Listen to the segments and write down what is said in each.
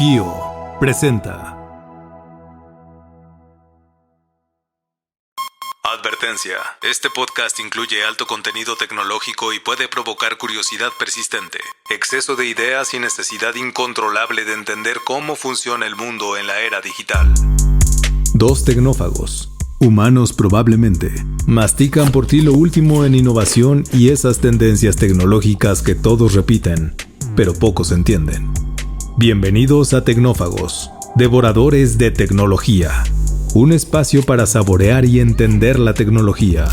Kio presenta. Advertencia. Este podcast incluye alto contenido tecnológico y puede provocar curiosidad persistente, exceso de ideas y necesidad incontrolable de entender cómo funciona el mundo en la era digital. Dos tecnófagos, humanos probablemente, mastican por ti lo último en innovación y esas tendencias tecnológicas que todos repiten, pero pocos entienden. Bienvenidos a Tecnófagos, devoradores de tecnología. Un espacio para saborear y entender la tecnología.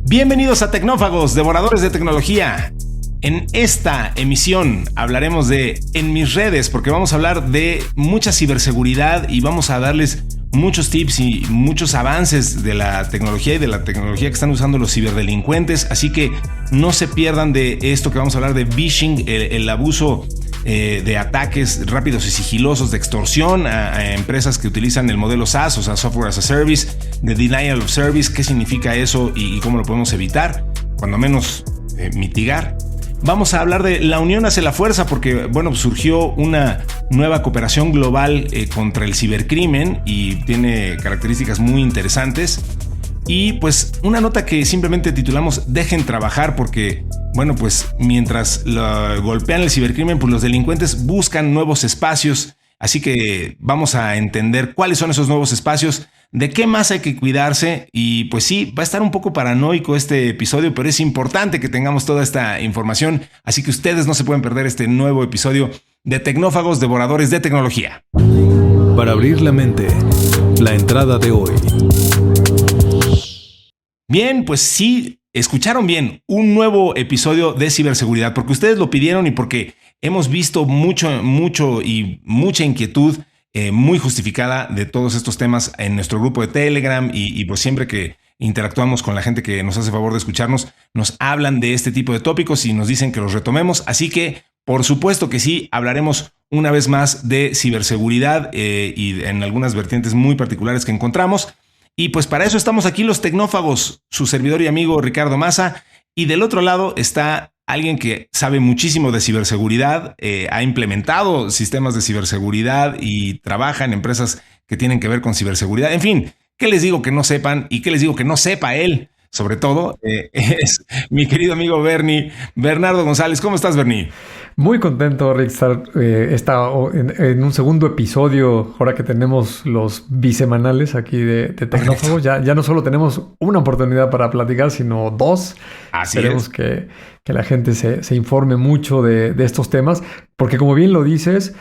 Bienvenidos a Tecnófagos, devoradores de tecnología. En esta emisión hablaremos de En mis redes, porque vamos a hablar de mucha ciberseguridad y vamos a darles muchos tips y muchos avances de la tecnología y de la tecnología que están usando los ciberdelincuentes. Así que no se pierdan de esto que vamos a hablar de phishing, el abuso de ataques rápidos y sigilosos de extorsión a empresas que utilizan el modelo SaaS, o sea, Software as a Service, de Denial of Service, qué significa eso y cómo lo podemos evitar, cuando menos mitigar. Vamos a hablar de la unión hace la fuerza porque, bueno, surgió una nueva cooperación global contra el cibercrimen y tiene características muy interesantes. Y pues una nota que simplemente titulamos Dejen trabajar porque, bueno, pues mientras golpean el cibercrimen, pues los delincuentes buscan nuevos espacios. Así que vamos a entender cuáles son esos nuevos espacios, de qué más hay que cuidarse. Y pues sí, va a estar un poco paranoico este episodio, pero es importante que tengamos toda esta información. Así que ustedes no se pueden perder este nuevo episodio de Tecnófagos, devoradores de tecnología. Para abrir la mente, la entrada de hoy. Bien, pues sí, escucharon bien, un nuevo episodio de ciberseguridad, porque ustedes lo pidieron y porque hemos visto mucha inquietud muy justificada de todos estos temas en nuestro grupo de Telegram y pues siempre que interactuamos con la gente que nos hace favor de escucharnos, nos hablan de este tipo de tópicos y nos dicen que los retomemos. Así que, por supuesto que sí, hablaremos una vez más de ciberseguridad y en algunas vertientes muy particulares que encontramos. Y pues para eso estamos aquí los tecnófagos, su servidor y amigo Ricardo Maza. Y del otro lado está alguien que sabe muchísimo de ciberseguridad, ha implementado sistemas de ciberseguridad y trabaja en empresas que tienen que ver con ciberseguridad. En fin, ¿qué les digo que no sepan y qué les digo que no sepa él? Sobre todo, es mi querido amigo Bernardo González. ¿Cómo estás, Bernie? Muy contento, Rick, estar en un segundo episodio, ahora que tenemos los bisemanales aquí de Tecnófagos. Ya no solo tenemos una oportunidad para platicar, sino dos. Esperemos que la gente se informe mucho de estos temas, porque como bien lo dices,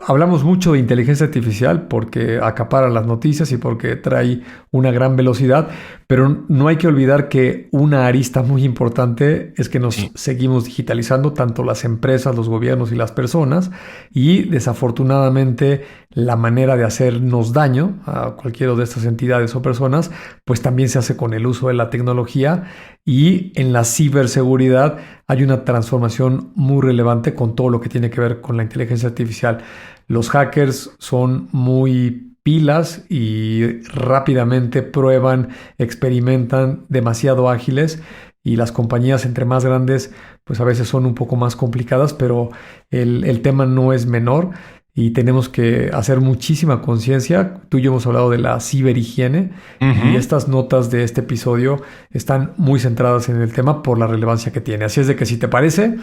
hablamos mucho de inteligencia artificial porque acapara las noticias y porque trae una gran velocidad, pero no hay que olvidar que una arista muy importante es que nos seguimos digitalizando, tanto las empresas, los gobiernos y las personas, y desafortunadamente la manera de hacernos daño a cualquiera de estas entidades o personas, pues también se hace con el uso de la tecnología. Y en la ciberseguridad hay una transformación muy relevante con todo lo que tiene que ver con la inteligencia artificial. Los hackers son muy pilas y rápidamente prueban, experimentan, demasiado ágiles, y las compañías entre más grandes pues a veces son un poco más complicadas, pero el tema no es menor. Y tenemos que hacer muchísima conciencia. Tú y yo hemos hablado de la ciberhigiene, y estas notas de este episodio están muy centradas en el tema por la relevancia que tiene. Así es de que, si te parece,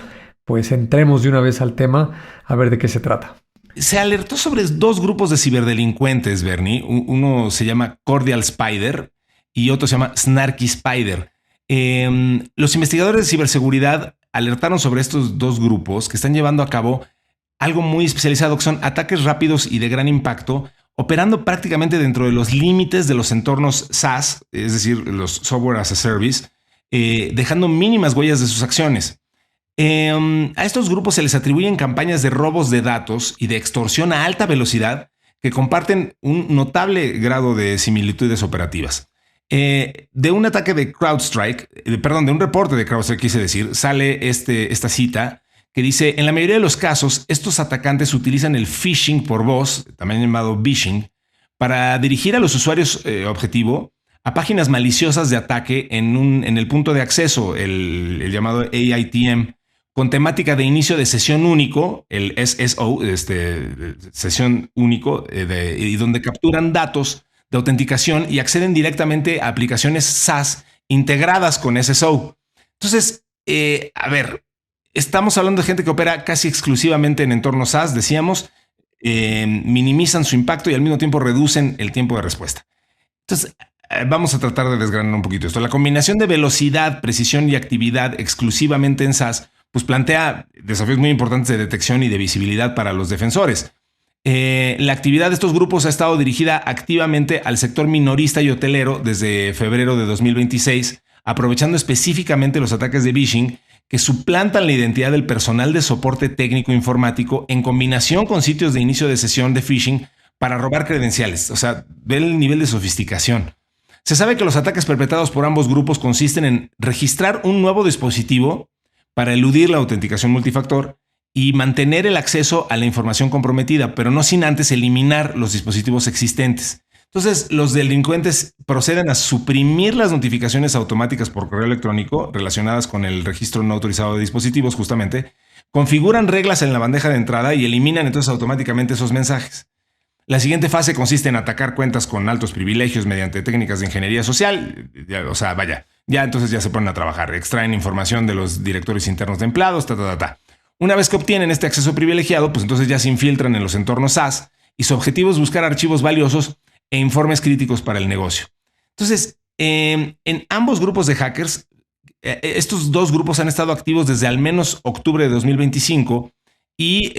pues entremos de una vez al tema a ver de qué se trata. Se alertó sobre dos grupos de ciberdelincuentes, Bernie. Uno se llama Cordial Spider y otro se llama Snarky Spider. Los investigadores de ciberseguridad alertaron sobre estos dos grupos que están llevando a cabo algo muy especializado, que son ataques rápidos y de gran impacto, operando prácticamente dentro de los límites de los entornos SaaS, es decir, los Software as a Service, dejando mínimas huellas de sus acciones. A estos grupos se les atribuyen campañas de robos de datos y de extorsión a alta velocidad que comparten un notable grado de similitudes operativas. De un ataque de CrowdStrike, de un reporte de CrowdStrike, quise decir, sale esta cita que dice: en la mayoría de los casos, estos atacantes utilizan el phishing por voz, también llamado vishing, para dirigir a los usuarios objetivo a páginas maliciosas de ataque en el punto de acceso, el llamado AITM, con temática de inicio de sesión único, el SSO, sesión único, y donde capturan datos de autenticación y acceden directamente a aplicaciones SaaS integradas con SSO. Entonces, a ver, estamos hablando de gente que opera casi exclusivamente en entornos SaaS, decíamos, minimizan su impacto y al mismo tiempo reducen el tiempo de respuesta. Entonces, vamos a tratar de desgranar un poquito esto. La combinación de velocidad, precisión y actividad exclusivamente en SaaS, pues plantea desafíos muy importantes de detección y de visibilidad para los defensores. La actividad de estos grupos ha estado dirigida activamente al sector minorista y hotelero desde febrero de 2026, aprovechando específicamente los ataques de phishing que suplantan la identidad del personal de soporte técnico informático en combinación con sitios de inicio de sesión de phishing para robar credenciales. O sea, ve el nivel de sofisticación. Se sabe que los ataques perpetrados por ambos grupos consisten en registrar un nuevo dispositivo para eludir la autenticación multifactor y mantener el acceso a la información comprometida, pero no sin antes eliminar los dispositivos existentes. Entonces, los delincuentes proceden a suprimir las notificaciones automáticas por correo electrónico relacionadas con el registro no autorizado de dispositivos, justamente, configuran reglas en la bandeja de entrada y eliminan entonces automáticamente esos mensajes. La siguiente fase consiste en atacar cuentas con altos privilegios mediante técnicas de ingeniería social. Ya entonces ya se ponen a trabajar. Extraen información de los directorios internos de empleados, Una vez que obtienen este acceso privilegiado, pues entonces ya se infiltran en los entornos SaaS y su objetivo es buscar archivos valiosos e informes críticos para el negocio. Entonces, en ambos grupos de hackers, estos dos grupos han estado activos desde al menos octubre de 2025 y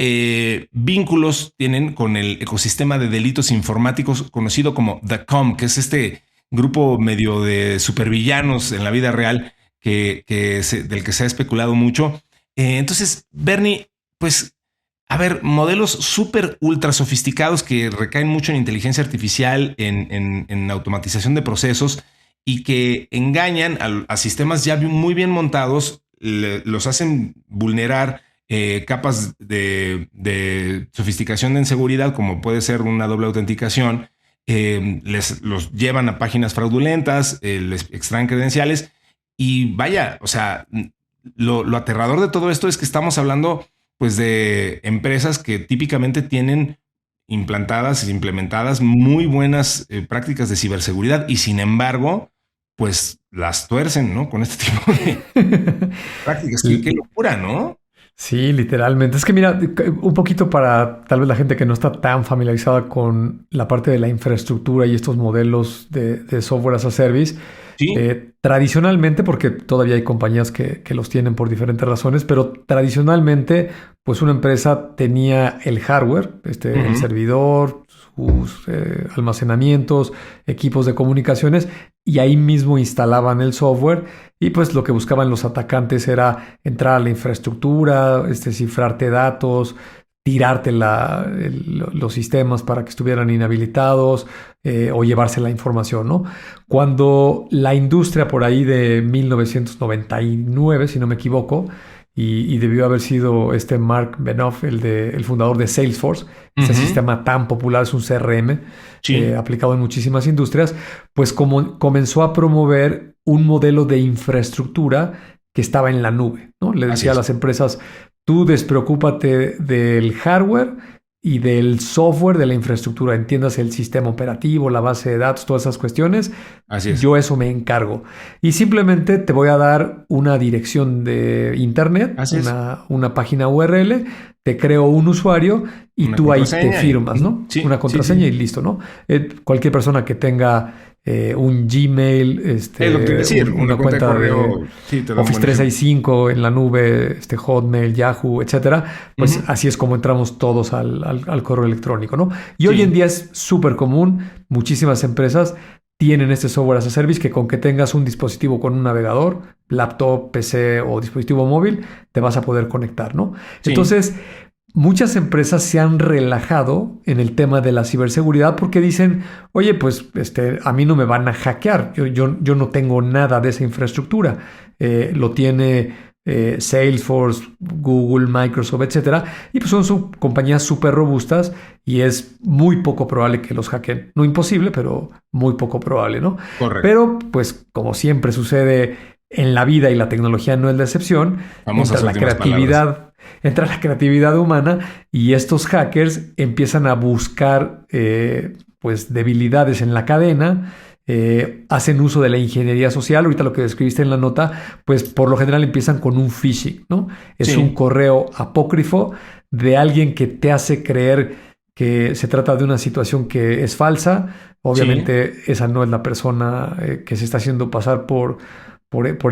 vínculos tienen con el ecosistema de delitos informáticos conocido como The Com, que es este grupo medio de supervillanos en la vida real del que se ha especulado mucho. Entonces, Bernie, pues, a ver, modelos súper ultra sofisticados que recaen mucho en inteligencia artificial, en automatización de procesos y que engañan a sistemas ya muy bien montados, los hacen vulnerar capas de sofisticación en seguridad, como puede ser una doble autenticación, los llevan a páginas fraudulentas, les extraen credenciales y vaya, o sea, lo aterrador de todo esto es que estamos hablando pues de empresas que típicamente tienen implementadas muy buenas prácticas de ciberseguridad y sin embargo, pues las tuercen, ¿no? Con este tipo de prácticas. Qué locura, ¿no? Sí, literalmente. Es que mira, un poquito para tal vez la gente que no está tan familiarizada con la parte de la infraestructura y estos modelos de software as a service. Sí. Tradicionalmente, porque todavía hay compañías que los tienen por diferentes razones, pero tradicionalmente, pues una empresa tenía el hardware, el servidor, sus almacenamientos, equipos de comunicaciones, y ahí mismo instalaban el software y pues lo que buscaban los atacantes era entrar a la infraestructura, cifrarte datos, tirarte los sistemas para que estuvieran inhabilitados o llevarse la información, ¿no? Cuando la industria por ahí de 1999, si no me equivoco, y debió haber sido Mark Benioff, el fundador de Salesforce, ese sistema tan popular, es un CRM aplicado en muchísimas industrias, pues comenzó a promover un modelo de infraestructura que estaba en la nube, ¿no? Le decía a las empresas, tú despreocúpate del hardware y del software de la infraestructura, entiendas el sistema operativo, la base de datos, todas esas cuestiones. Así es. Yo eso me encargo. Y simplemente te voy a dar una dirección de internet, una página URL, te creo un usuario y tú ahí te firmas, ¿no? Sí, una contraseña y listo, ¿no? Cualquier persona que tenga un Gmail, es lo que decir, una cuenta de correo, Office 365 en la nube, Hotmail, Yahoo, etcétera, pues así es como entramos todos al correo electrónico, ¿no? Y hoy en día es súper común, muchísimas empresas tienen este software as a service que con que tengas un dispositivo con un navegador, laptop, PC o dispositivo móvil, te vas a poder conectar, ¿no? Sí. Entonces, muchas empresas se han relajado en el tema de la ciberseguridad porque dicen, oye, pues a mí no me van a hackear. Yo no tengo nada de esa infraestructura. Lo tiene Salesforce, Google, Microsoft, etcétera. Y pues son compañías súper robustas y es muy poco probable que los hackeen. No imposible, pero muy poco probable, ¿no? Correcto. Pero pues como siempre sucede en la vida, y la tecnología no es la excepción, Famosas últimas entra la creatividad humana, y estos hackers empiezan a buscar pues debilidades en la cadena. Hacen uso de la ingeniería social. Ahorita lo que describiste en la nota, pues por lo general empiezan con un phishing, ¿no? Es un correo apócrifo de alguien que te hace creer que se trata de una situación que es falsa. Obviamente esa no es la persona que se está haciendo pasar por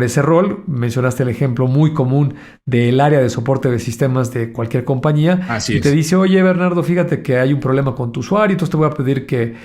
ese rol. Mencionaste el ejemplo muy común del área de soporte de sistemas de cualquier compañía. Así es. Te dice, oye, Bernardo, fíjate que hay un problema con tu usuario, entonces te voy a pedir que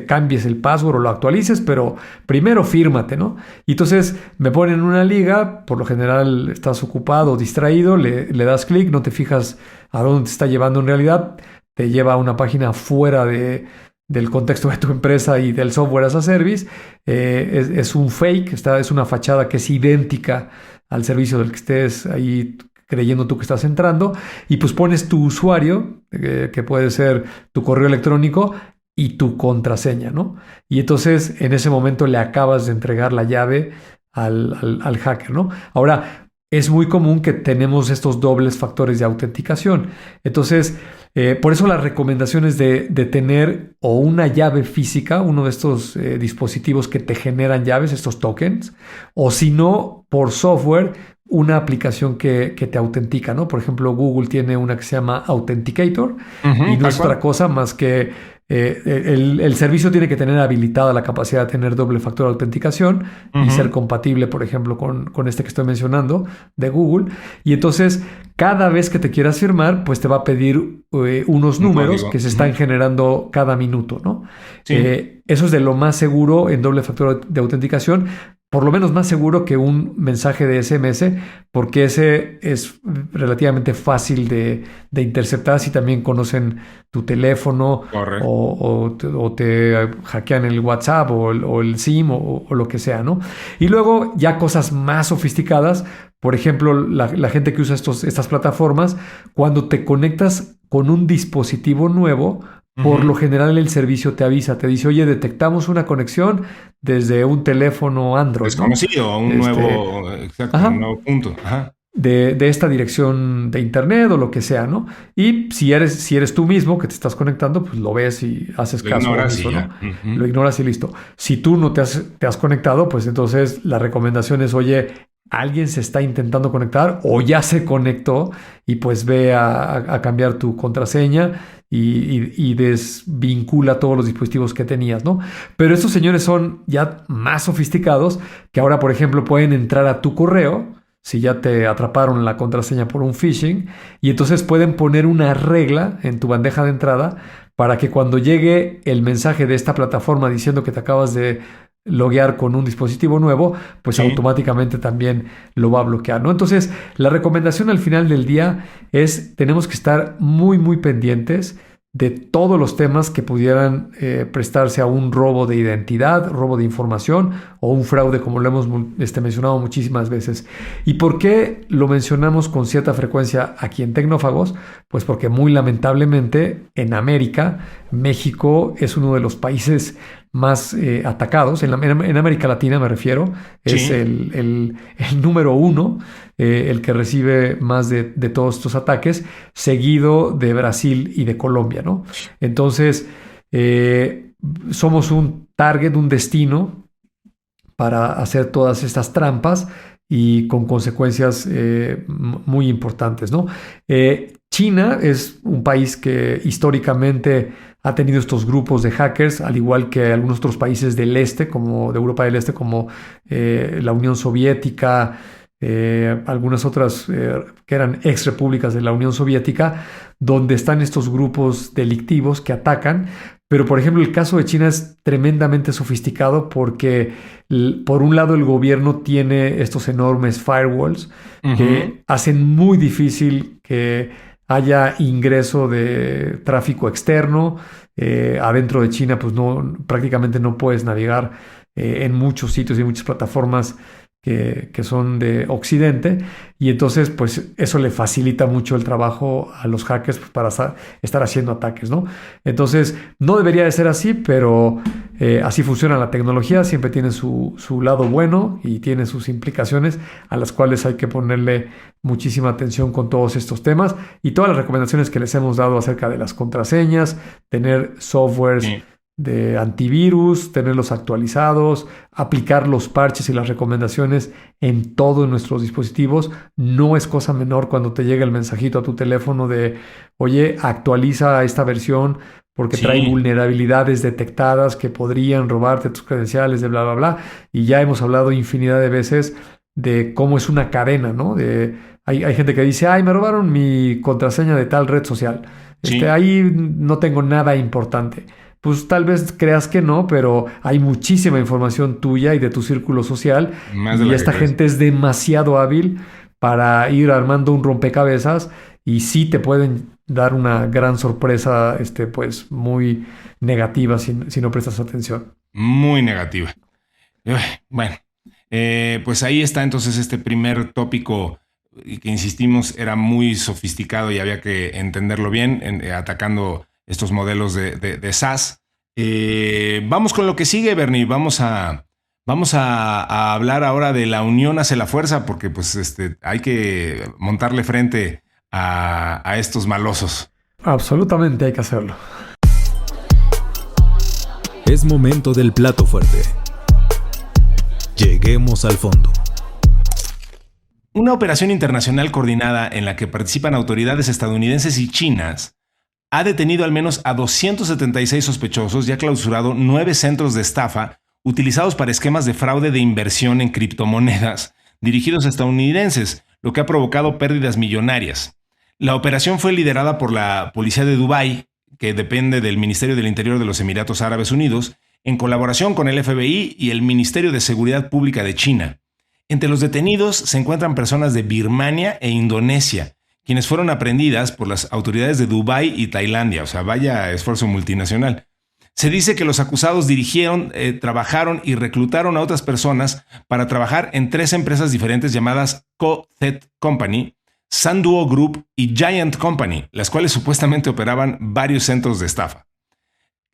cambies el password o lo actualices, pero primero fírmate, ¿no? Y entonces me ponen en una liga, por lo general estás ocupado o distraído, le das clic, no te fijas a dónde te está llevando en realidad, te lleva a una página fuera del contexto de tu empresa y del software as a service. Es un fake, es una fachada que es idéntica al servicio del que estés ahí creyendo tú que estás entrando, y pues pones tu usuario, que puede ser tu correo electrónico, y tu contraseña, ¿no? Y entonces en ese momento le acabas de entregar la llave al hacker, ¿no? Ahora, es muy común que tenemos estos dobles factores de autenticación. Entonces, por eso las recomendaciones de tener o una llave física, uno de estos dispositivos que te generan llaves, estos tokens, o si no, por software, una aplicación que te autentica, ¿no? Por ejemplo, Google tiene una que se llama Authenticator, y no es otra cosa más que el servicio tiene que tener habilitada la capacidad de tener doble factor de autenticación y ser compatible, por ejemplo, con este que estoy mencionando de Google. Y entonces, cada vez que te quieras firmar, pues te va a pedir unos números que se están generando cada minuto, ¿no? Sí. Eso es de lo más seguro en doble factor de autenticación. Por lo menos más seguro que un mensaje de SMS, porque ese es relativamente fácil de interceptar si también conocen tu teléfono o te hackean el WhatsApp o el SIM o lo que sea, ¿no? Y luego ya cosas más sofisticadas, por ejemplo, la gente que usa estas plataformas, cuando te conectas con un dispositivo nuevo, por lo general el servicio te avisa, te dice, oye, detectamos una conexión desde un teléfono Android, desconocido, ¿no? Un nuevo punto. Ajá. De esta dirección de internet o lo que sea, ¿no? Y si eres tú mismo que te estás conectando, pues lo ves y haces caso. ¿No? Lo ignoras y listo. Si tú no te has conectado, pues entonces la recomendación es, oye, alguien se está intentando conectar o ya se conectó, y pues ve a cambiar tu contraseña y desvincula todos los dispositivos que tenías, ¿no? Pero estos señores son ya más sofisticados, que ahora, por ejemplo, pueden entrar a tu correo si ya te atraparon la contraseña por un phishing, y entonces pueden poner una regla en tu bandeja de entrada para que cuando llegue el mensaje de esta plataforma diciendo que te acabas de loguear con un dispositivo nuevo, pues automáticamente también lo va a bloquear, ¿no? Entonces, la recomendación al final del día es, tenemos que estar muy, muy pendientes de todos los temas que pudieran prestarse a un robo de identidad, robo de información o un fraude, como lo hemos mencionado muchísimas veces. ¿Y por qué lo mencionamos con cierta frecuencia aquí en Tecnófagos? Pues porque muy lamentablemente en América, México es uno de los países más atacados, en América Latina me refiero, es el número uno, el que recibe más de todos estos ataques, seguido de Brasil y de Colombia, ¿no? Entonces, somos un target, un destino para hacer todas estas trampas y con consecuencias muy importantes, ¿no? China es un país que históricamente ha tenido estos grupos de hackers, al igual que algunos otros países del este, como de Europa del Este, como la Unión Soviética, algunas otras que eran ex repúblicas de la Unión Soviética, donde están estos grupos delictivos que atacan. Pero, por ejemplo, el caso de China es tremendamente sofisticado porque, por un lado, el gobierno tiene estos enormes firewalls que hacen muy difícil que haya ingreso de tráfico externo. Adentro de China, pues prácticamente no puedes navegar en muchos sitios y muchas plataformas que son de Occidente, y entonces pues eso le facilita mucho el trabajo a los hackers pues, para estar haciendo ataques, ¿no? Entonces no debería de ser así, pero así funciona la tecnología, siempre tiene su lado bueno y tiene sus implicaciones a las cuales hay que ponerle muchísima atención con todos estos temas y todas las recomendaciones que les hemos dado acerca de las contraseñas, tener softwares de antivirus, tenerlos actualizados, aplicar los parches y las recomendaciones en todos nuestros dispositivos. No es cosa menor cuando te llega el mensajito a tu teléfono de, oye, actualiza esta versión porque trae vulnerabilidades detectadas que podrían robarte tus credenciales de bla, bla, bla. Y ya hemos hablado infinidad de veces de cómo es una cadena, ¿no? Hay gente que dice, ay, me robaron mi contraseña de tal red social. Ahí no tengo nada importante. Pues tal vez creas que no, pero hay muchísima información tuya y de tu círculo social. Y esta gente es demasiado hábil para ir armando un rompecabezas y sí te pueden dar una gran sorpresa, pues muy negativa si no prestas atención. Muy negativa. Bueno, pues ahí está entonces este primer tópico que insistimos era muy sofisticado y había que entenderlo bien, atacando estos modelos de SaaS. Vamos con lo que sigue, Bernie. Vamos a hablar ahora de la unión hace la fuerza, porque pues hay que montarle frente a estos malosos. Absolutamente hay que hacerlo. Es momento del plato fuerte. Lleguemos al fondo. Una operación internacional coordinada en la que participan autoridades estadounidenses y chinas ha detenido al menos a 276 sospechosos y ha clausurado 9 centros de estafa utilizados para esquemas de fraude de inversión en criptomonedas dirigidos a estadounidenses, lo que ha provocado pérdidas millonarias. La operación fue liderada por la policía de Dubái, que depende del Ministerio del Interior de los Emiratos Árabes Unidos, en colaboración con el FBI y el Ministerio de Seguridad Pública de China. Entre los detenidos se encuentran personas de Birmania e Indonesia, quienes fueron aprehendidas por las autoridades de Dubái y Tailandia. O sea, vaya esfuerzo multinacional. Se dice que los acusados dirigieron, trabajaron y reclutaron a otras personas para trabajar en 3 empresas diferentes llamadas Co-Z Company, Sanduo Group y Giant Company, las cuales supuestamente operaban varios centros de estafa.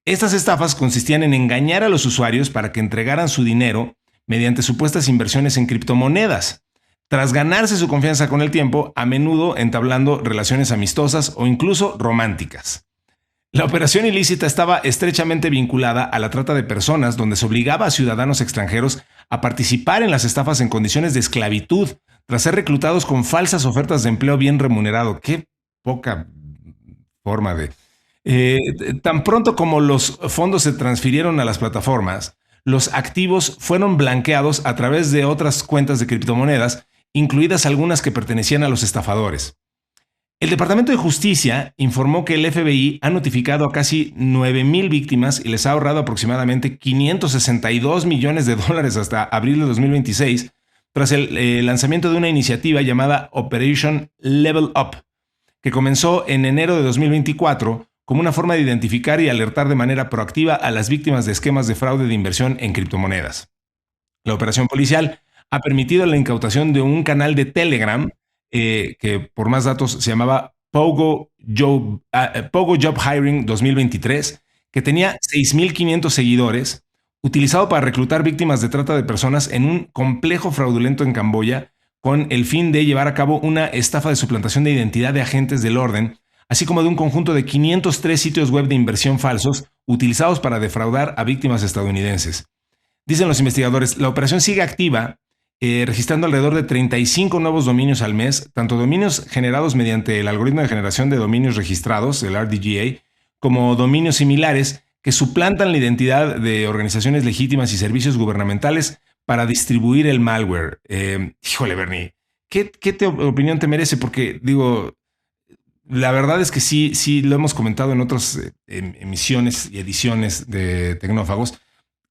Estas estafas consistían en engañar a los usuarios para que entregaran su dinero mediante supuestas inversiones en criptomonedas, tras ganarse su confianza con el tiempo, a menudo entablando relaciones amistosas o incluso románticas. La operación ilícita estaba estrechamente vinculada a la trata de personas, donde se obligaba a ciudadanos extranjeros a participar en las estafas en condiciones de esclavitud, tras ser reclutados con falsas ofertas de empleo bien remunerado. ¡Qué poca forma de... Tan pronto como los fondos se transfirieron a las plataformas, los activos fueron blanqueados a través de otras cuentas de criptomonedas, incluidas algunas que pertenecían a los estafadores. El Departamento de Justicia informó que el FBI ha notificado a casi 9,000 víctimas y les ha ahorrado aproximadamente $562 millones hasta abril de 2026, tras el lanzamiento de una iniciativa llamada Operation Level Up, que comenzó en enero de 2024 como una forma de identificar y alertar de manera proactiva a las víctimas de esquemas de fraude de inversión en criptomonedas. La operación policial ha permitido la incautación de un canal de Telegram que por más datos se llamaba Pogo Job Hiring 2023, que tenía 6,500 seguidores, utilizado para reclutar víctimas de trata de personas en un complejo fraudulento en Camboya, con el fin de llevar a cabo una estafa de suplantación de identidad de agentes del orden, así como de un conjunto de 503 sitios web de inversión falsos utilizados para defraudar a víctimas estadounidenses. Dicen los investigadores, la operación sigue activa, registrando alrededor de 35 nuevos dominios al mes, tanto dominios generados mediante el algoritmo de generación de dominios registrados, el RDGA, como dominios similares que suplantan la identidad de organizaciones legítimas y servicios gubernamentales para distribuir el malware. Híjole, Bernie, ¿qué opinión te merece? Porque, digo, la verdad es que sí lo hemos comentado en otras emisiones y ediciones de Tecnófagos,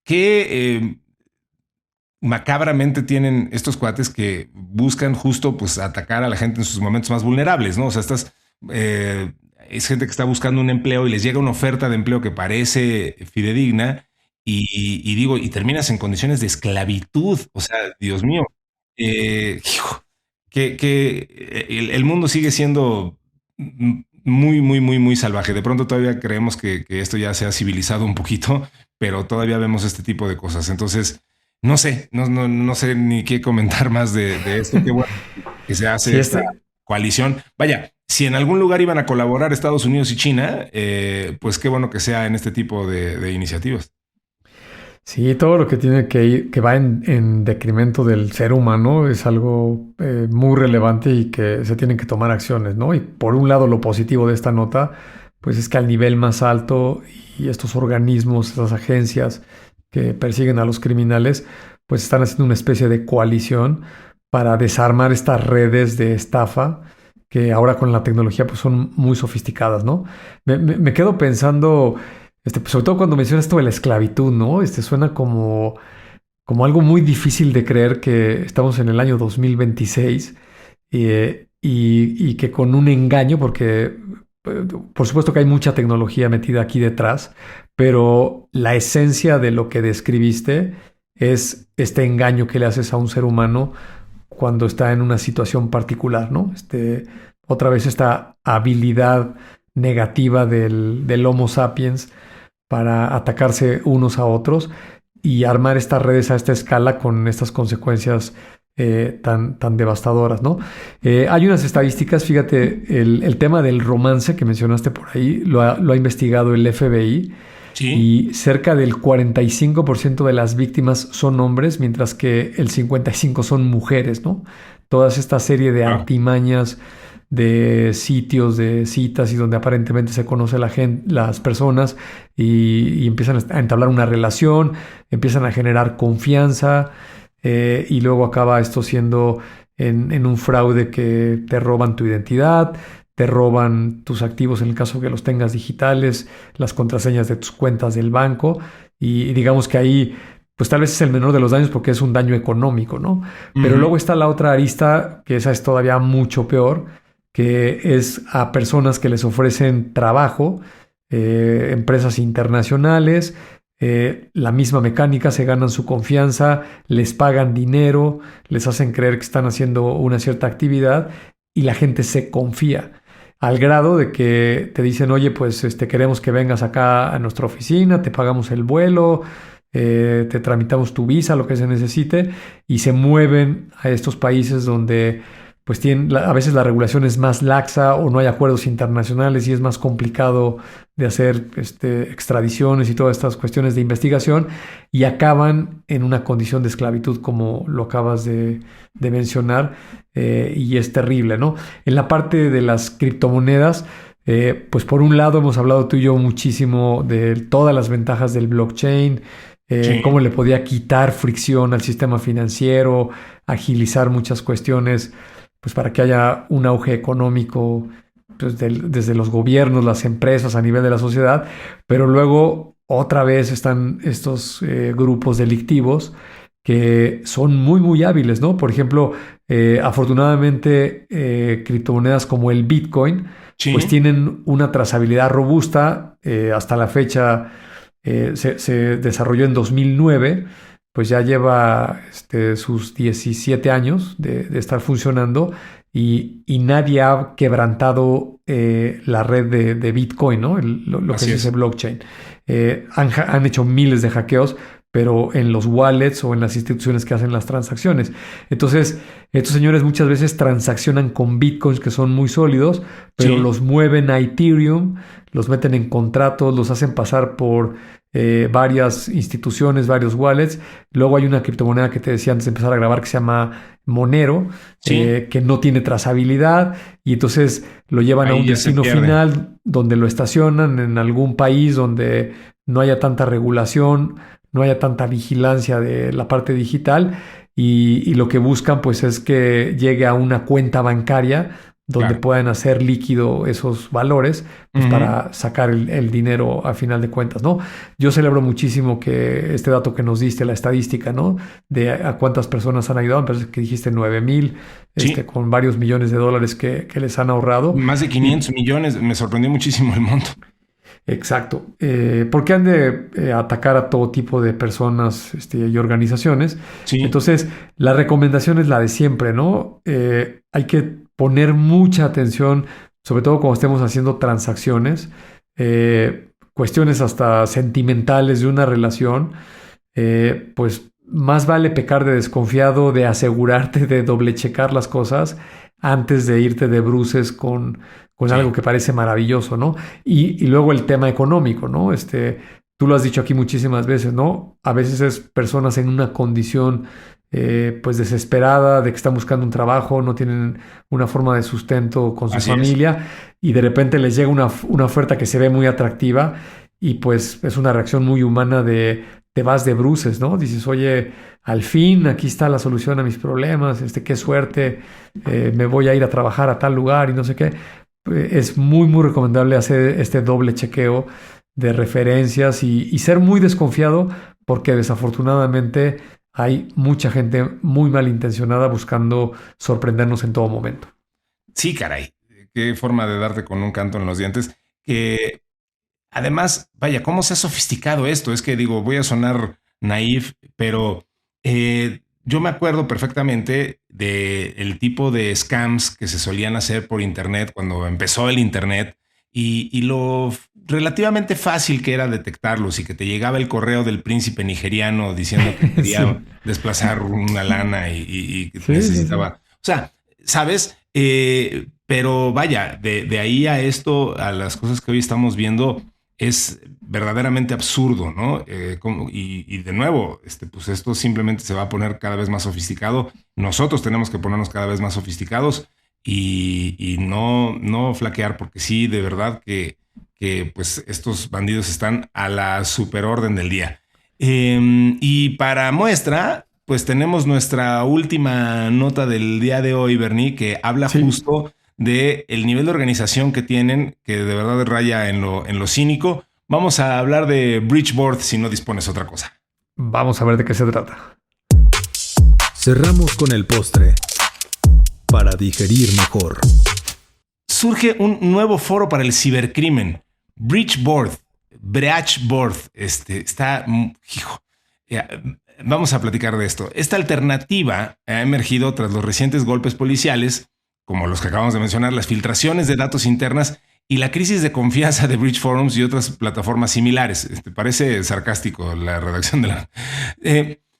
que macabramente tienen estos cuates que buscan justo pues atacar a la gente en sus momentos más vulnerables, ¿no? O sea, es gente que está buscando un empleo y les llega una oferta de empleo que parece fidedigna y terminas en condiciones de esclavitud. O sea, Dios mío. hijo, que el mundo sigue siendo muy, muy, muy, muy salvaje. De pronto todavía creemos que esto ya se ha civilizado un poquito, pero todavía vemos este tipo de cosas. Entonces, no sé, no sé ni qué comentar más de esto. Qué bueno que se hace Sí, esta coalición. Vaya, si en algún lugar iban a colaborar Estados Unidos y China, pues qué bueno que sea en este tipo de iniciativas. Sí, todo lo que tiene que ir, que va en decremento del ser humano es algo muy relevante y que se tienen que tomar acciones, ¿no? Y por un lado, lo positivo de esta nota, pues es que al nivel más alto y estos organismos, estas agencias que persiguen a los criminales, pues están haciendo una especie de coalición para desarmar estas redes de estafa que ahora con la tecnología pues son muy sofisticadas, ¿no? Me quedo pensando pues, sobre todo cuando mencionas esto de la esclavitud, ¿no? Suena como algo muy difícil de creer que estamos en el año 2026 y que con un engaño, porque por supuesto que hay mucha tecnología metida aquí detrás, pero la esencia de lo que describiste es este engaño que le haces a un ser humano cuando está en una situación particular, ¿no? Otra vez esta habilidad negativa del Homo sapiens para atacarse unos a otros y armar estas redes a esta escala con estas consecuencias tan devastadoras, ¿no? Hay unas estadísticas, fíjate, el tema del romance que mencionaste por ahí lo ha investigado el FBI. Sí. Y cerca del 45% de las víctimas son hombres, mientras que el 55% son mujeres, ¿no? Toda esta serie de artimañas de sitios, de citas y donde aparentemente se conoce la gente, las personas y empiezan a entablar una relación, empiezan a generar confianza y luego acaba esto siendo en un fraude que te roban tu identidad, te roban tus activos en el caso que los tengas digitales, las contraseñas de tus cuentas del banco y digamos que ahí pues tal vez es el menor de los daños porque es un daño económico, ¿no? Pero luego está la otra arista, que esa es todavía mucho peor, que es a personas que les ofrecen trabajo, empresas internacionales, la misma mecánica, se ganan su confianza, les pagan dinero, les hacen creer que están haciendo una cierta actividad y la gente se confía al grado de que te dicen, oye, pues queremos que vengas acá a nuestra oficina, te pagamos el vuelo, te tramitamos tu visa, lo que se necesite, y se mueven a estos países donde pues a veces la regulación es más laxa o no hay acuerdos internacionales y es más complicado de hacer extradiciones y todas estas cuestiones de investigación y acaban en una condición de esclavitud como lo acabas de mencionar y es terrible, ¿no? En la parte de las criptomonedas, pues por un lado hemos hablado tú y yo muchísimo de todas las ventajas del blockchain, Sí. cómo le podía quitar fricción al sistema financiero, agilizar muchas cuestiones pues para que haya un auge económico pues, desde los gobiernos, las empresas, a nivel de la sociedad, pero luego otra vez están estos grupos delictivos que son muy, muy hábiles, ¿no? Por ejemplo, afortunadamente, criptomonedas como el Bitcoin, Sí. pues tienen una trazabilidad robusta. Hasta la fecha se desarrolló en 2009, pues ya lleva sus 17 años de estar funcionando y nadie ha quebrantado la red de Bitcoin, ¿no? Lo que Así es es. ese blockchain. Han hecho miles de hackeos, pero en los wallets o en las instituciones que hacen las transacciones. Entonces, estos señores muchas veces transaccionan con bitcoins que son muy sólidos, pero Sí. los mueven a Ethereum, los meten en contratos, los hacen pasar por varias instituciones, varios wallets. Luego hay una criptomoneda que te decía antes de empezar a grabar que se llama Monero, Sí. que no tiene trazabilidad y entonces lo llevan a Ahí un ya se destino pierde. final donde lo estacionan en algún país donde no haya tanta regulación, no haya tanta vigilancia de la parte digital y lo que buscan pues es que llegue a una cuenta bancaria donde Claro. puedan hacer líquido esos valores pues, Ujú. para sacar el dinero a final de cuentas, ¿no? Yo celebro muchísimo que este dato que nos diste, la estadística, ¿no? De a cuántas personas han ayudado, me parece que dijiste 9,000, Sí. con varios millones de dólares que les han ahorrado. Más de 500 millones, me sorprendió muchísimo el monto. Exacto. Porque han de atacar a todo tipo de personas y organizaciones. Sí, Entonces, la recomendación es la de siempre, ¿no? Hay que poner mucha atención, sobre todo cuando estemos haciendo transacciones, cuestiones hasta sentimentales de una relación. Pues más vale pecar de desconfiado, de asegurarte de doble checar las cosas antes de irte de bruces con sí, algo que parece maravilloso, ¿no? Y luego el tema económico, ¿no? Tú lo has dicho aquí muchísimas veces, ¿no? A veces es personas en una condición pues desesperada, de que están buscando un trabajo, no tienen una forma de sustento con su así es. familia y de repente les llega una oferta que se ve muy atractiva y pues es una reacción muy humana de te vas de bruces, ¿no? Dices, oye, al fin aquí está la solución a mis problemas, qué suerte, me voy a ir a trabajar a tal lugar y no sé qué. Es muy, muy recomendable hacer este doble chequeo de referencias y ser muy desconfiado porque desafortunadamente hay mucha gente muy malintencionada buscando sorprendernos en todo momento. Sí, caray. Qué forma de darte con un canto en los dientes. Que además, vaya, ¿cómo se ha sofisticado esto? Es que digo, voy a sonar naif, pero yo me acuerdo perfectamente del tipo de scams que se solían hacer por Internet cuando empezó el Internet y lo relativamente fácil que era detectarlos y que te llegaba el correo del príncipe nigeriano diciendo que quería Sí, desplazar una lana y que sí, sí, sí. necesitaba. O sea, ¿sabes? Pero vaya, de ahí a esto, a las cosas que hoy estamos viendo es verdaderamente absurdo, ¿no? Y de nuevo, pues esto simplemente se va a poner cada vez más sofisticado. Nosotros tenemos que ponernos cada vez más sofisticados y no flaquear, porque sí, de verdad que pues estos bandidos están a la superorden del día. Y para muestra, pues tenemos nuestra última nota del día de hoy, Bernie, que habla Sí, justo de el nivel de organización que tienen, que de verdad raya en lo cínico. Vamos a hablar de Bridgeboard si no dispones otra cosa. vamos a ver de qué se trata. Cerramos con el postre para digerir mejor. Surge un nuevo foro para el cibercrimen, Bridgeboard. Breachboard. Hijo, ya, vamos a platicar de esto. Esta alternativa ha emergido tras los recientes golpes policiales, como los que acabamos de mencionar, las filtraciones de datos internas y la crisis de confianza de Bridge Forums y otras plataformas similares. Parece sarcástico la redacción de la...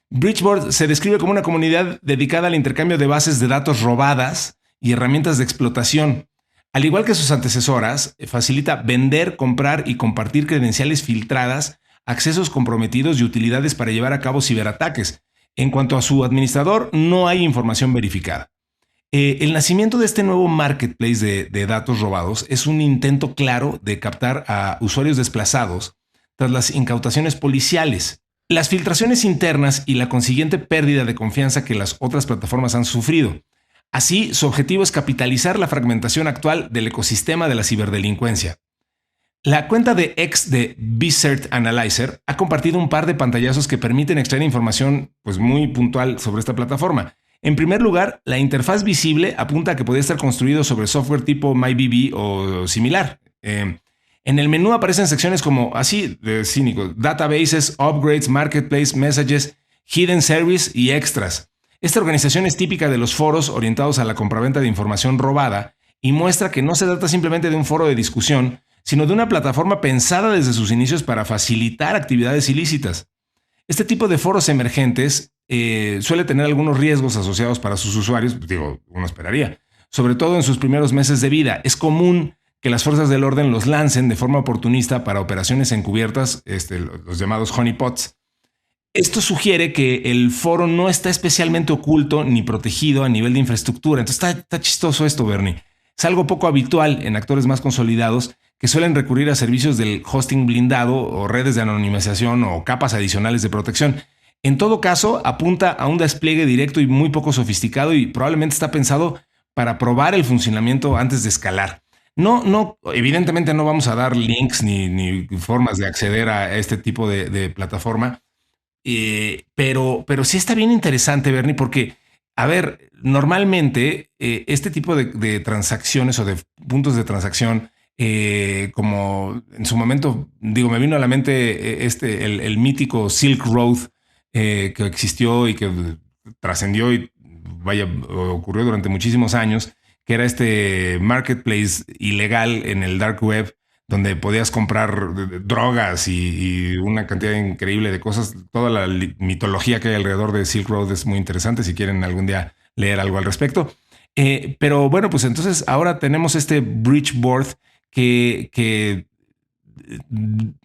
Bridgeboard se describe como una comunidad dedicada al intercambio de bases de datos robadas y herramientas de explotación. Al igual que sus antecesoras, facilita vender, comprar y compartir credenciales filtradas, accesos comprometidos y utilidades para llevar a cabo ciberataques. En cuanto a su administrador, no hay información verificada. El nacimiento de este nuevo marketplace de datos robados es un intento claro de captar a usuarios desplazados tras las incautaciones policiales, las filtraciones internas y la consiguiente pérdida de confianza que las otras plataformas han sufrido. Así, su objetivo es capitalizar la fragmentación actual del ecosistema de la ciberdelincuencia. La cuenta de ex de Vcert Analyzer ha compartido un par de pantallazos que permiten extraer información pues, muy puntual sobre esta plataforma. En primer lugar, la interfaz visible apunta a que podría estar construido sobre software tipo MyBB o similar. En el menú aparecen secciones como, así de cínico, databases, upgrades, marketplace, messages, hidden service y extras. Esta organización es típica de los foros orientados a la compraventa de información robada y muestra que no se trata simplemente de un foro de discusión, sino de una plataforma pensada desde sus inicios para facilitar actividades ilícitas. Este tipo de foros emergentes suele tener algunos riesgos asociados para sus usuarios, digo, uno esperaría, sobre todo en sus primeros meses de vida. Es común que las fuerzas del orden los lancen de forma oportunista para operaciones encubiertas, los llamados honeypots. Esto sugiere que el foro no está especialmente oculto ni protegido a nivel de infraestructura. Entonces está chistoso esto, Bernie. Es algo poco habitual en actores más consolidados que suelen recurrir a servicios del hosting blindado o redes de anonimización o capas adicionales de protección. En todo caso, apunta a un despliegue directo y muy poco sofisticado y probablemente está pensado para probar el funcionamiento antes de escalar. No, evidentemente no vamos a dar links ni formas de acceder a este tipo de plataforma, pero sí está bien interesante, Bernie, porque, a ver, normalmente este tipo de transacciones o de puntos de transacción como en su momento, digo, me vino a la mente el mítico Silk Road que existió y que trascendió y vaya, ocurrió durante muchísimos años, que era este marketplace ilegal en el dark web, donde podías comprar drogas y una cantidad increíble de cosas. Toda la mitología que hay alrededor de Silk Road es muy interesante si quieren algún día leer algo al respecto. Pero bueno, pues entonces ahora tenemos este Bridgeboard que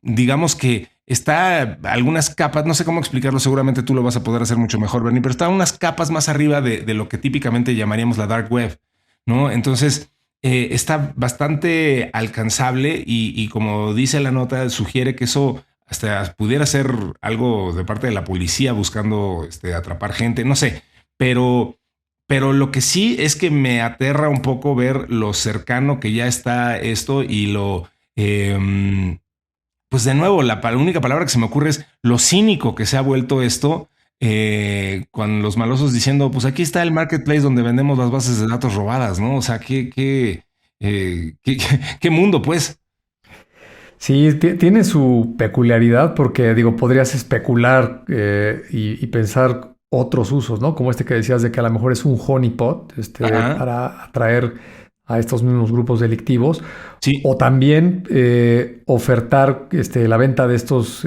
digamos que está algunas capas, no sé cómo explicarlo, seguramente tú lo vas a poder hacer mucho mejor, Bernie, pero está unas capas más arriba de lo que típicamente llamaríamos la dark web, ¿no? Entonces está bastante alcanzable y como dice la nota, sugiere que eso hasta pudiera ser algo de parte de la policía buscando atrapar gente, no sé, pero lo que sí es que me aterra un poco ver lo cercano que ya está esto y lo... pues de nuevo, la única palabra que se me ocurre es lo cínico que se ha vuelto esto, con los malosos diciendo, pues aquí está el marketplace donde vendemos las bases de datos robadas, ¿no? O sea, qué mundo, pues. Sí, tiene su peculiaridad porque, digo, podrías especular y pensar otros usos, ¿no? Como este que decías de que a lo mejor es un honeypot para atraer a estos mismos grupos delictivos. Sí. O también ofertar la venta de estos,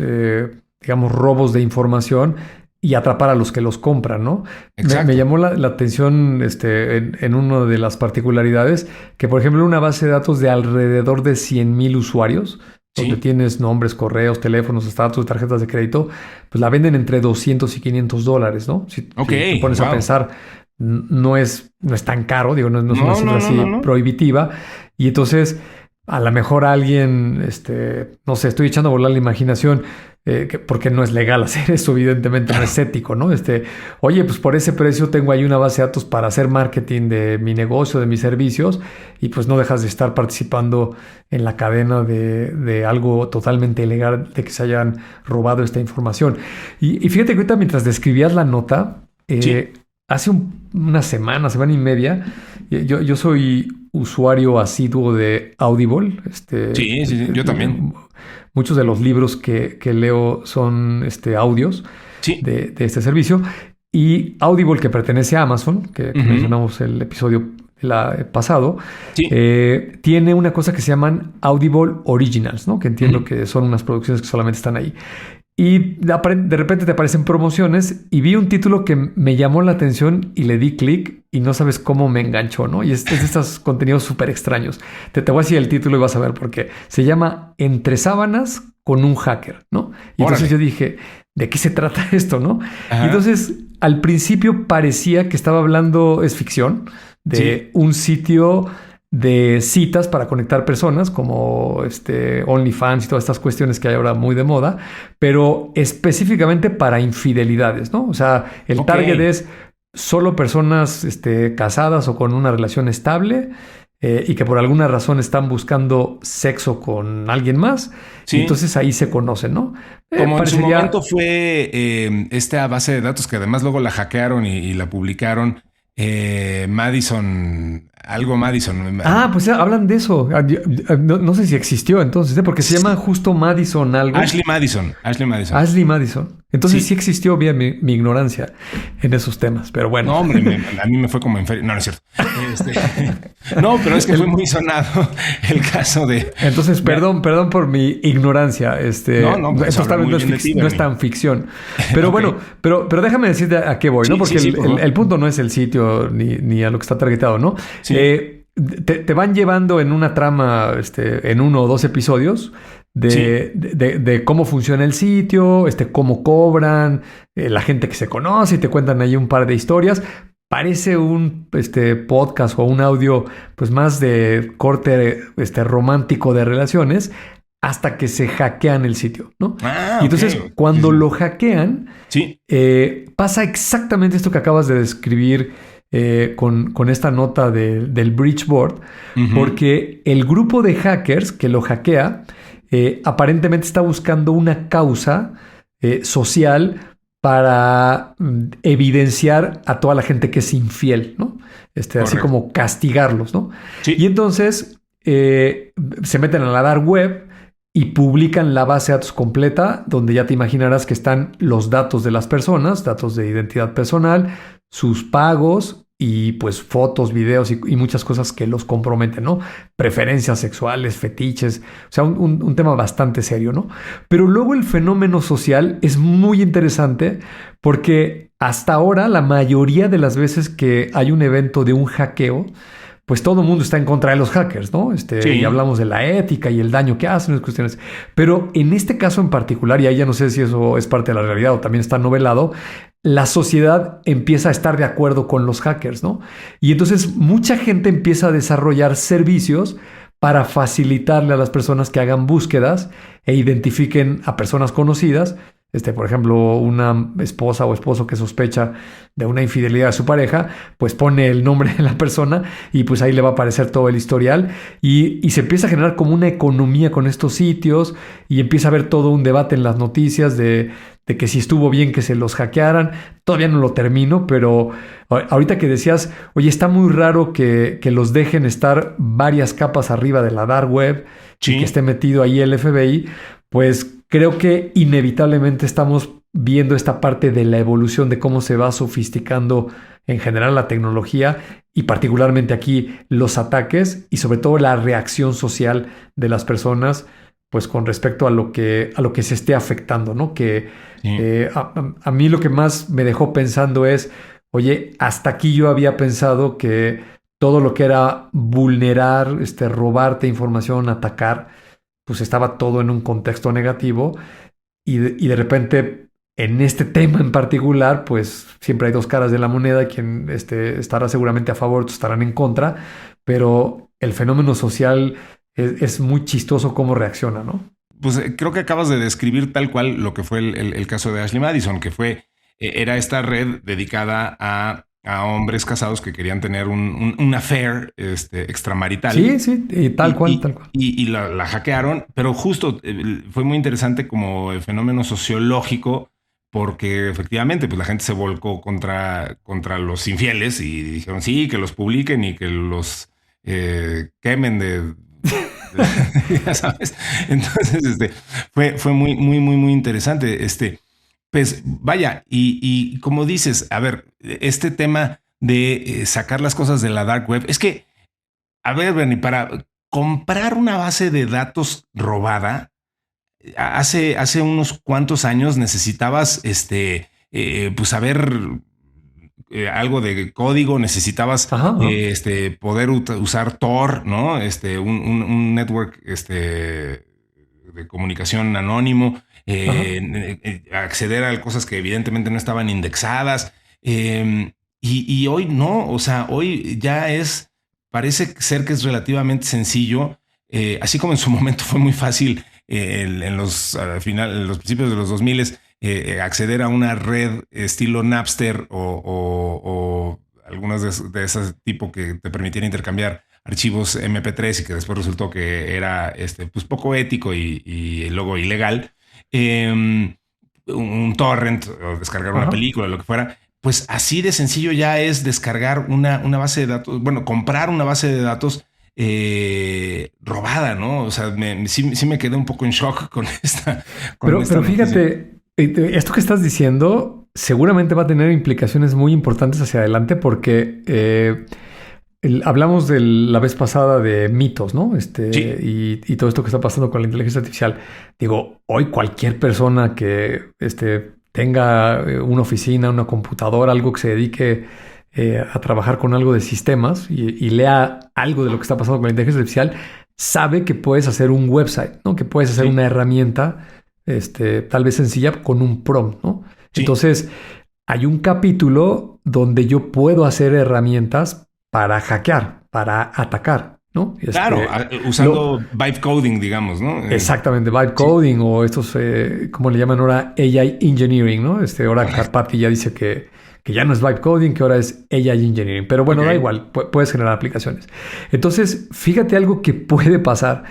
digamos, robos de información y atrapar a los que los compran, ¿no? Me llamó la atención en una de las particularidades que, por ejemplo, una base de datos de alrededor de 100,000 usuarios, donde tienes nombres, correos, teléfonos, estatus, tarjetas de crédito, pues la venden entre $200 y $500, ¿no? Si te pones a pensar, no es tan caro, digo, no es una cifra así prohibitiva. Y entonces, a lo mejor alguien, no sé, estoy echando a volar la imaginación, porque no es legal hacer eso, evidentemente no es ético, ¿no? Oye, pues por ese precio tengo ahí una base de datos para hacer marketing de mi negocio, de mis servicios, y pues no dejas de estar participando en la cadena de algo totalmente ilegal, de que se hayan robado esta información. Y fíjate que ahorita mientras describías la nota, hace una semana y media, yo soy usuario asiduo de Audible. Sí, yo también. Muchos de los libros que leo son audios de este servicio. Y Audible, que pertenece a Amazon, que mencionamos el episodio pasado, tiene una cosa que se llaman Audible Originals, ¿no? Que entiendo que son unas producciones que solamente están ahí. Y de repente te aparecen promociones y vi un título que me llamó la atención y le di clic y no sabes cómo me enganchó, ¿no? Y es de estos contenidos súper extraños. Te voy a decir el título y vas a ver por qué. Se llama Entre sábanas con un hacker, ¿no? Y entonces yo dije, ¿de qué se trata esto, no? Y entonces, al principio parecía que estaba hablando, es ficción, de un sitio de citas para conectar personas como OnlyFans y todas estas cuestiones que hay ahora muy de moda, pero específicamente para infidelidades, ¿no? O sea, el target es solo personas casadas o con una relación estable y que por alguna razón están buscando sexo con alguien más. Y entonces ahí se conocen, ¿no? Como en su momento fue esta base de datos que además luego la hackearon y la publicaron. Madison. Pues hablan de eso. No sé si existió entonces, porque se llama justo Madison algo. Ashley Madison. Entonces sí existió, bien mi ignorancia en esos temas, pero bueno. No, hombre, a mí me fue como en feria. No es cierto. No, pero es que fue muy sonado el caso de... Entonces, perdón por mi ignorancia. Pues esto tal vez no es tan ficción. Pero bueno, pero déjame decirte a qué voy, ¿no? Porque el punto no es el sitio ni a lo que está targetado, ¿no? Sí. Te van llevando en una trama, en 1 o 2 episodios de cómo funciona el sitio, cómo cobran, la gente que se conoce y te cuentan ahí un par de historias. Parece un podcast o un audio pues más de corte romántico de relaciones hasta que se hackean el sitio, ¿no? Y entonces cuando lo hackean, pasa exactamente esto que acabas de describir con esta nota del Bridgeboard, porque el grupo de hackers que lo hackea aparentemente está buscando una causa social para evidenciar a toda la gente que es infiel, ¿no? Así como castigarlos, ¿no? Sí. Y entonces se meten a la dark web y publican la base de datos completa, donde ya te imaginarás que están los datos de las personas, datos de identidad personal, sus pagos y pues fotos, videos y muchas cosas que los comprometen, ¿no? Preferencias sexuales, fetiches, o sea, un tema bastante serio, ¿no? Pero luego el fenómeno social es muy interesante porque hasta ahora la mayoría de las veces que hay un evento de un hackeo, pues todo el mundo está en contra de los hackers, ¿no? Sí. Y hablamos de la ética y el daño que hacen, las cuestiones. Pero en este caso en particular, y ahí ya no sé si eso es parte de la realidad o también está novelado, la sociedad empieza a estar de acuerdo con los hackers, ¿no? Y entonces mucha gente empieza a desarrollar servicios para facilitarle a las personas que hagan búsquedas e identifiquen a personas conocidas. Por ejemplo, una esposa o esposo que sospecha de una infidelidad de su pareja, pues pone el nombre de la persona y pues ahí le va a aparecer todo el historial y se empieza a generar como una economía con estos sitios y empieza a haber todo un debate en las noticias de que si estuvo bien que se los hackearan. Todavía no lo termino, pero ahorita que decías, oye, está muy raro que los dejen estar varias capas arriba de la dark web y que esté metido ahí el FBI, pues creo que inevitablemente estamos viendo esta parte de la evolución de cómo se va sofisticando en general la tecnología y particularmente aquí los ataques y sobre todo la reacción social de las personas, pues con respecto a lo que se esté afectando, ¿no? Que a mí lo que más me dejó pensando es, oye, hasta aquí yo había pensado que todo lo que era vulnerar, robarte información, atacar, pues estaba todo en un contexto negativo y de repente en este tema en particular, pues siempre hay dos caras de la moneda, quien estará seguramente a favor, otros estarán en contra, pero el fenómeno social es muy chistoso cómo reacciona, ¿no? Pues creo que acabas de describir tal cual lo que fue el caso de Ashley Madison, que era esta red dedicada a hombres casados que querían tener un affair extramarital. Sí, y tal cual. Y la hackearon, pero justo fue muy interesante como el fenómeno sociológico, porque efectivamente pues la gente se volcó contra los infieles y dijeron sí, que los publiquen y que los quemen ya sabes. Entonces fue muy interesante. Pues vaya, y como dices, a ver, este tema de sacar las cosas de la dark web, es que, a ver, Bernie, para comprar una base de datos robada, hace unos cuantos años necesitabas, pues saber algo de código, necesitabas poder usar Tor, ¿no? Un network de comunicación anónimo. Acceder a cosas que evidentemente no estaban indexadas y hoy no, o sea, hoy ya parece ser que es relativamente sencillo, así como en su momento fue muy fácil en los principios de los 2000 acceder a una red estilo Napster o algunas de esas tipo que te permitían intercambiar archivos MP3 y que después resultó que era pues poco ético y luego ilegal. Un torrent o descargar una película, lo que fuera, pues así de sencillo ya es descargar una base de datos, bueno, comprar una base de datos robada, ¿no? O sea, sí me quedé un poco en shock con esta. Pero fíjate, esto que estás diciendo seguramente va a tener implicaciones muy importantes hacia adelante porque hablamos de la vez pasada de mitos, ¿no? Sí. Y todo esto que está pasando con la inteligencia artificial. Digo, hoy cualquier persona que tenga una oficina, una computadora, algo que se dedique a trabajar con algo de sistemas y lea algo de lo que está pasando con la inteligencia artificial, sabe que puedes hacer un website, ¿no? Que puedes hacer una herramienta, tal vez sencilla, con un prompt, ¿no? Sí. Entonces, hay un capítulo donde yo puedo hacer herramientas para hackear, para atacar, ¿no? Claro, usando vibe coding, digamos, ¿no? Exactamente, vibe coding o estos, ¿cómo le llaman ahora? AI engineering, ¿no? Ahora Karpathy ya dice que ya no es vibe coding, que ahora es AI engineering. Pero bueno, da igual, puedes generar aplicaciones. Entonces, fíjate algo que puede pasar.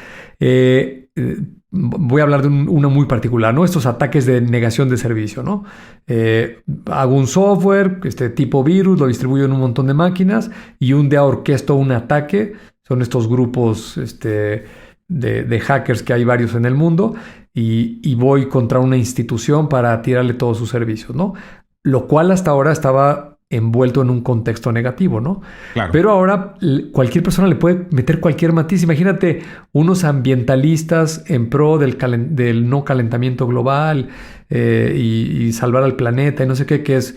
Voy a hablar de uno muy particular, ¿no? Estos ataques de negación de servicio, ¿no? Hago un software, tipo virus, lo distribuyo en un montón de máquinas y un día orquesto un ataque Son estos grupos de hackers que hay varios en el mundo y voy contra una institución para tirarle todos sus servicios, ¿no? Lo cual hasta ahora estaba envuelto en un contexto negativo, ¿no? Claro. Pero ahora cualquier persona le puede meter cualquier matiz. Imagínate unos ambientalistas en pro del no calentamiento global y salvar al planeta y no sé qué, que es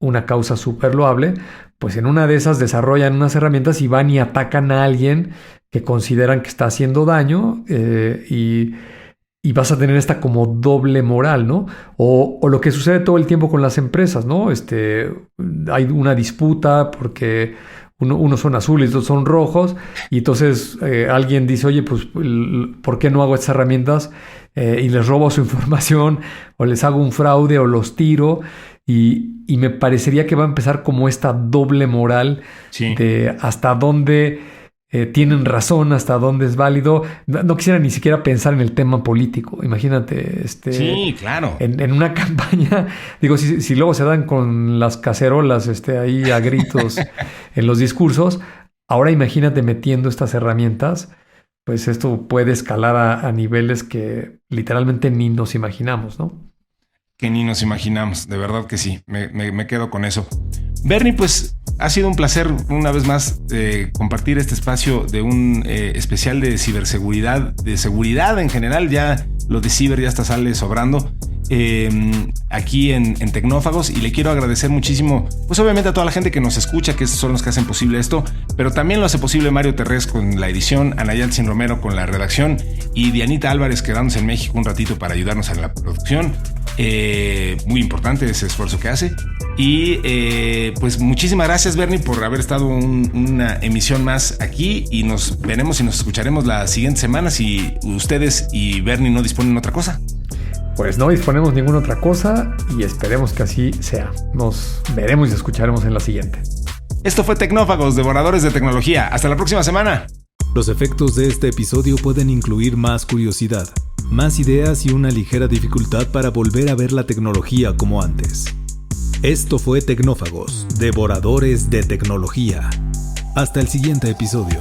una causa súper loable. Pues en una de esas desarrollan unas herramientas y van y atacan a alguien que consideran que está haciendo daño y vas a tener esta como doble moral, ¿no? O lo que sucede todo el tiempo con las empresas, ¿no? Hay una disputa porque unos son azules, otros son rojos, y entonces alguien dice, oye, pues, ¿por qué no hago estas herramientas? Y les robo su información, o les hago un fraude, o los tiro, y me parecería que va a empezar como esta doble moral de hasta dónde tienen razón, hasta dónde es válido. No quisiera ni siquiera pensar en el tema político. Imagínate, sí, claro. En una campaña, digo, si luego se dan con las cacerolas ahí a gritos en los discursos, ahora imagínate metiendo estas herramientas, pues esto puede escalar a niveles que literalmente ni nos imaginamos, ¿no? Que ni nos imaginamos, de verdad que sí, me quedo con eso. Bernie, pues ha sido un placer una vez más compartir este espacio de un especial de ciberseguridad, de seguridad en general. Ya lo de ciber ya hasta sale sobrando aquí en Tecnófagos, y le quiero agradecer muchísimo, pues obviamente a toda la gente que nos escucha, que son los que hacen posible esto, pero también lo hace posible Mario Terrés con la edición, Anayalcin Romero con la redacción y Dianita Álvarez quedándose en México un ratito para ayudarnos en la producción. Muy importante ese esfuerzo que hace. Y pues muchísimas gracias, Bernie, por haber estado una emisión más aquí, y nos veremos y nos escucharemos la siguiente semana si ustedes y Bernie no disponen de otra cosa. Pues no disponemos ninguna otra cosa y esperemos que así sea. Nos veremos y escucharemos en la siguiente. Esto fue Tecnófagos, devoradores de tecnología. Hasta la próxima semana. Los efectos de este episodio pueden incluir más curiosidad, más ideas y una ligera dificultad para volver a ver la tecnología como antes. Esto fue Tecnófagos, devoradores de tecnología. Hasta el siguiente episodio.